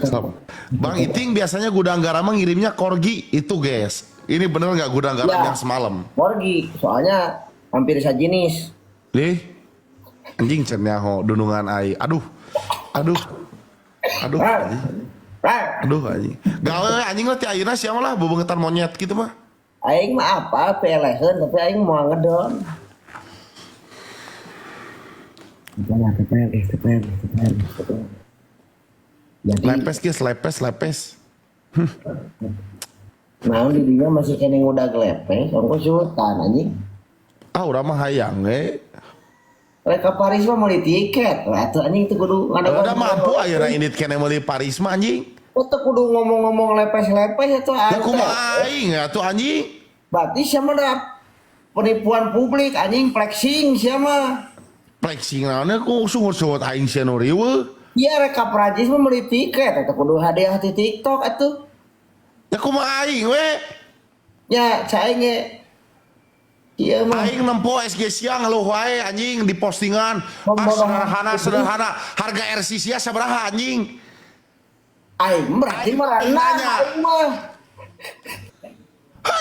Sama. Bang Iting biasanya gudang garam ngirimnya korgi itu guys. Ini bener nggak gudang garam Ya, yang semalam? Morgi, soalnya hampir sejenis. Lih, anjing cennya ho dunungan ai. Aduh, aduh, aduh, Rar, anjing. rar. Aduh anjing. Gawe anjing lah ti ayeuna siapa lah bobengetan monyet gitu mah. Aing mah apa pelehen tapi aing mau ngedon. Tepel. Jadi, Lepes guys, lepes, lepes. nah didinya masih kene udah gelepeng, ongko sultan anjing. Ah urang mah hayang Reka Paris mah meuli tiket. Lah atuh anjing teu kudu Udah mampu ayeuna ini kene meuli Paris mah anjing. Teu kudu ngomong-ngomong lepes-lepes atuh Ya atuh. kumaha aing atuh anjing. Berarti siapa dah penipuan publik anjing flexing siapa? Flexing naonnya ku sungut-sungut aing sia nu riweuh. Iya reka Prancis mah meuli tiket eta kudu hadiah di TikTok atuh. Ya kumaha aing we. Ya saing ge. Iya mah. Aing nempo SG siang ngeluh wae anjing di postingan. Sederhana harga RC sia sabaraha anjing. Aing berarti merenang nanya. aing mah.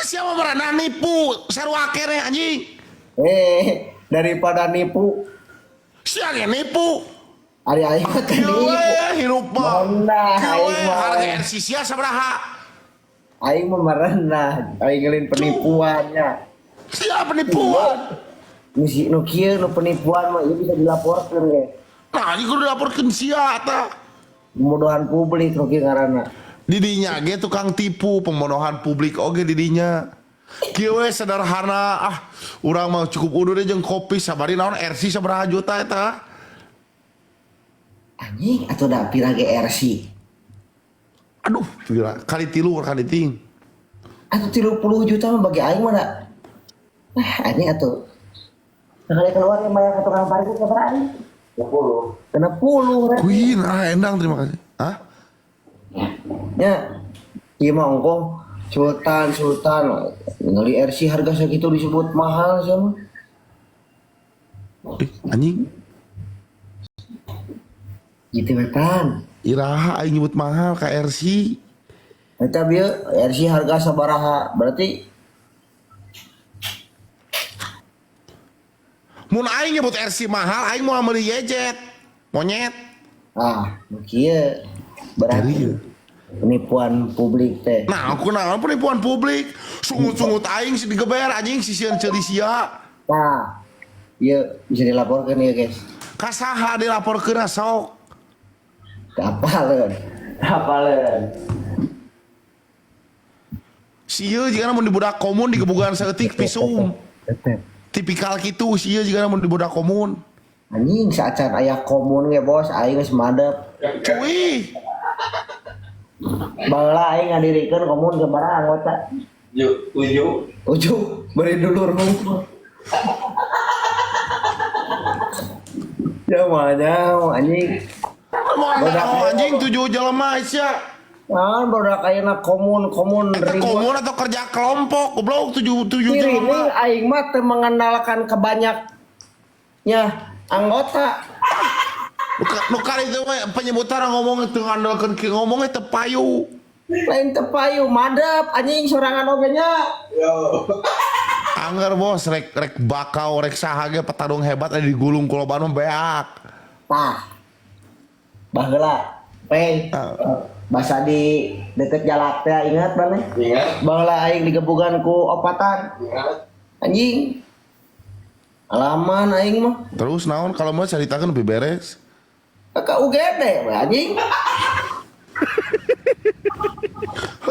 Siapa merana nipu sarua kene anjing. Daripada nipu Sia ge nipu. ari aing mah teh nipu. Hirup mah. Merendah, Kieu aing mah. harga RC sia sabaraha? Aing mah merendah, aing ngelin penipuannya. Sia penipuan. Misi nu kieu nu penipuan mah ieu bisa dilaporkeun ge. Nah, ini kudu dilaporkeun sia eta. Pembodohan publik nu kieu ngaranna. Didinya ge tukang tipu, pembodohan publik oge didinya. Kieu we sederhana urang mah cukup udah deh jeung kopi sabari naon RC sabaraha juta eta. Anjing atuh da pira ge RC. Aduh, gila. Kali tilu kali ting. Atuh 30 juta mah bagi aing mah da. Anjing atuh. Sekali keluar yang bayar ke tukang parkir ke berapa? 10. Kena 10. Queen, endang terima kasih. Hah? Ya. Ieu mah ongkong Sultan. Ngali RC harga segitu disebut mahal sih mah. Anjing. Gitu wetan. Iraha aing nyebut mahal ka RC. Eta bieu RC harga sabaraha? Berarti Mun aing nyebut RC mahal, aing mau meuli yejet. Monyet. kieu berarti Dari. penipuan publik teh. Nah, aku naon penipuan publik. Sungut-sungut aing si digeber anjing sisieun ceuli sia. Nah, ieu bisa dilaporkan ya guys. Kasaha dilaporkeun sok. Kapaleun. Sieu jigana mun di budak komun digebugan saeutik pisum. Tipikal kitu sieu jigana mun di budak komun. Anjing saacan aya komun ge bos, aing geus madep. Cuy. Baheula aing ngadirikeun komun ke barang anggota. 7. Beri dulur hungkul. Ya mahnya anjing. Mau anjing 7 jelema sia. Badak ayeuna komun Eta ribu. komun atau kerja kelompok goblok 7 Kiri jelema. aing mah teu mengandalkan kebanyaknya anggota. Nu kali itu we penyebutan ngomong teu ngandalkeun ki ngomongnya teu payu. Lain tepayu madep anjing sorangan oge nya. Angger bos rek bakau rek saha ge petarung hebat ada digulung ku loban mah beak. Tah. Baheula peng. Basa di deket jalak teh ingat mana? Ingat. Baheula aing digebugan ku opatan. Anjing. Alaman aing mah. Terus naon kalau mau caritakeun lebih beres. Ka UGD we anjing.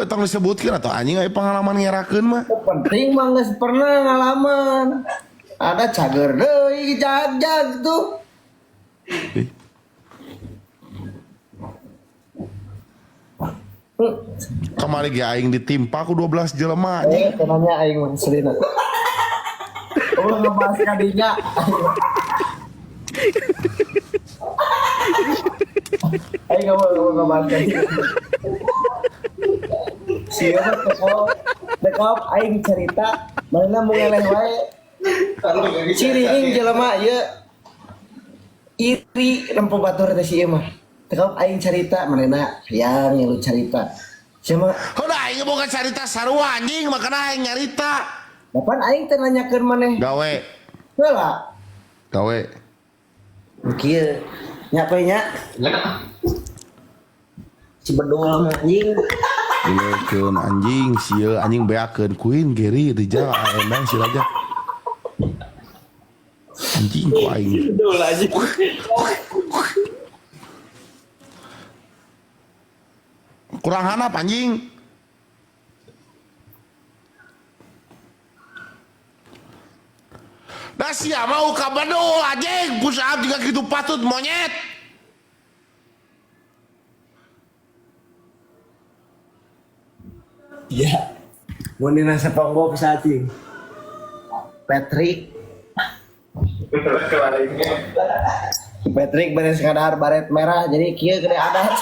Tong disebutkeun atau anjing aya pengalaman ngerakeun mah. Penting mah geus pernah ngalaman. Ada cager deui jag tuh. Kamari ge aing ditimpa ku 12 jelema anjing. Kenanya aing mah selina. Ulah ngebahas kadinya. Aing enggak mau ngebahas kadinya. Siapa tekop aing cerita mana mau ngeleh wae. Ciri ing jelema ieu iri lempo batur teh si ieu mah. Tekap aing cerita manehna yang lu cerita. Siapa? Udah aing boga carita sarua anjing makana aing nyarita. Dapan aing teh nanyakeun maneh. Gawe, Heula. gawe. Kieu. Nya poe nya. Si bedul anjing. Ilekeun anjing sieu anjing beakeun Queen Gary Rizal Endang silaja. Anjing ku aing. Betul aja. Kurang hanap anjing. Dah sia mau ka bedul anjing push-up juga gitu patut monyet. Iya. Mun dina sepak bola bisa cing. Patrick. Patrick beres kadar baret merah jadi kieu gede adat.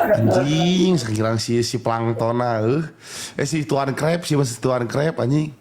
Anjing sekirang si plankton si tuan crab si masih tuan crab anjing.